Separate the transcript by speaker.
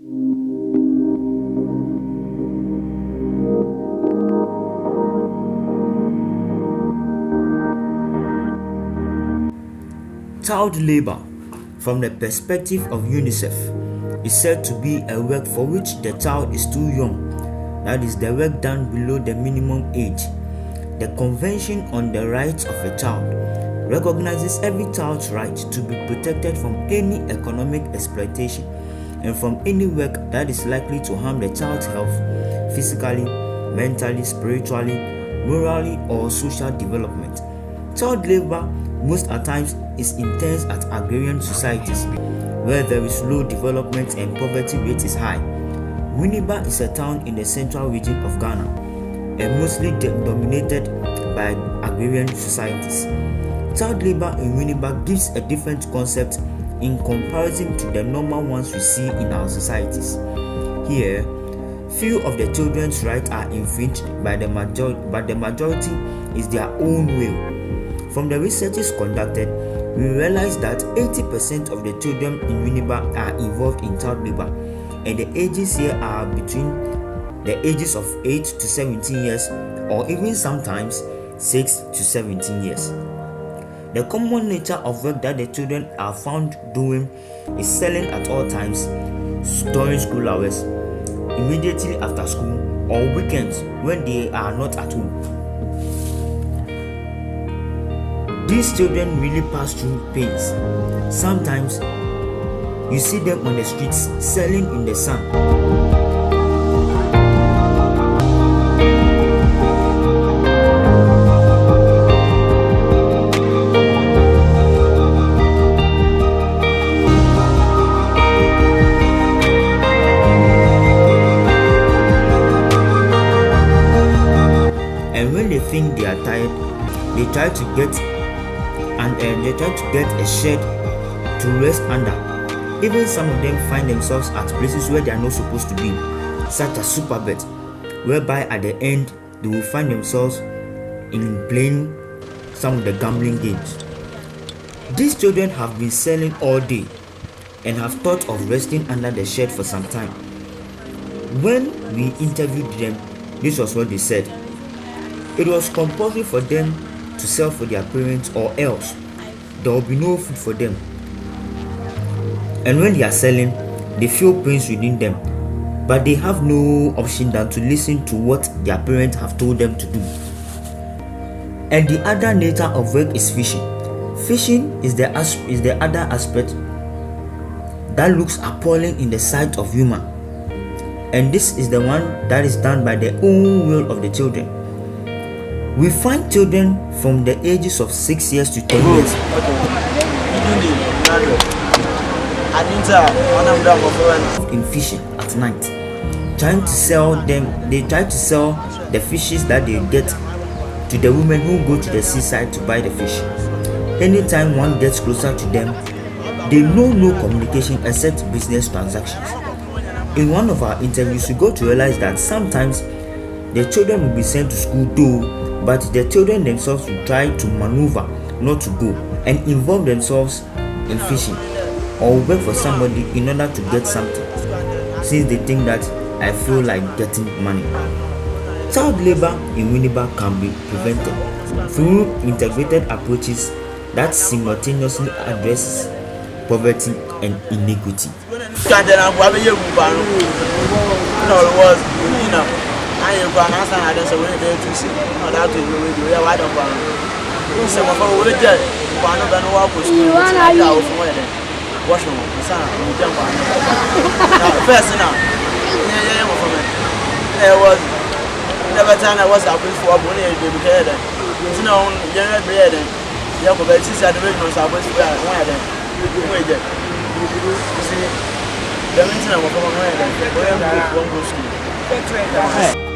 Speaker 1: Child labor, from the perspective of UNICEF, is said to be a work for which the child is too young, that is, the work done below the minimum age. The Convention on the Rights of a Child recognizes every child's right to be protected from any economic exploitation and from any work that is likely to harm the child's health, physically, mentally, spiritually, morally, or social development. Child labor most at times is intense at agrarian societies where there is low development and poverty rate is high. Winneba is a town in the central region of Ghana and mostly dominated by agrarian societies. Child labor in Winneba gives a different concept in comparison to the normal ones we see in our societies. Here, few of the children's rights are infringed by the majority, but the majority is their own will. From the researches conducted, we realized that 80% of the children in Winneba are involved in child labor, and the ages here are between the ages of 8 to 17 years, or even sometimes 6 to 17 years. The common nature of work that the children are found doing is selling at all times, during school hours, immediately after school, or weekends when they are not at home. These children really pass through pains. Sometimes you see them on the streets selling in the sun. And when they think they are tired, they try to get a shed to rest under. Even some of them find themselves at places where they are not supposed to be, such as superbet, whereby at the end they will find themselves in playing some of the gambling games. These children have been selling all day and have thought of resting under the shed for some time. When we interviewed them, this was what they said. It was compulsory for them to sell for their parents, or else there will be no food for them. And when they are selling, they feel pains within them, but they have no option than to listen to what their parents have told them to do. And the other nature of work is fishing. Fishing is the other aspect that looks appalling in the sight of human, and this is the one that is done by the own will of the children. We find children from the ages of 6 years to 10 years in fishing at night, trying to sell them. They try to sell the fishes that they get to the women who go to the seaside to buy the fish. Anytime one gets closer to them, they know no communication except business transactions. In one of our interviews, we got to realize that sometimes the children will be sent to school though, but the children themselves will try to maneuver not to go and involve themselves in fishing or work for somebody in order to get something, since they think that I feel like getting money. Child labor in Winneba can be prevented through integrated approaches that simultaneously addresses poverty and inequity.
Speaker 2: I am going to answer that so we need to see how that will do. Yeah, why don't we? Some of our would get one of them walk with school. Wash them, son, you jump on. First now, there was never time I was up for a bonnet to be head. You know, you're bread and you have a bed. She said the original I was there. Why then? Wait there. See, the reason I'm going to go to school.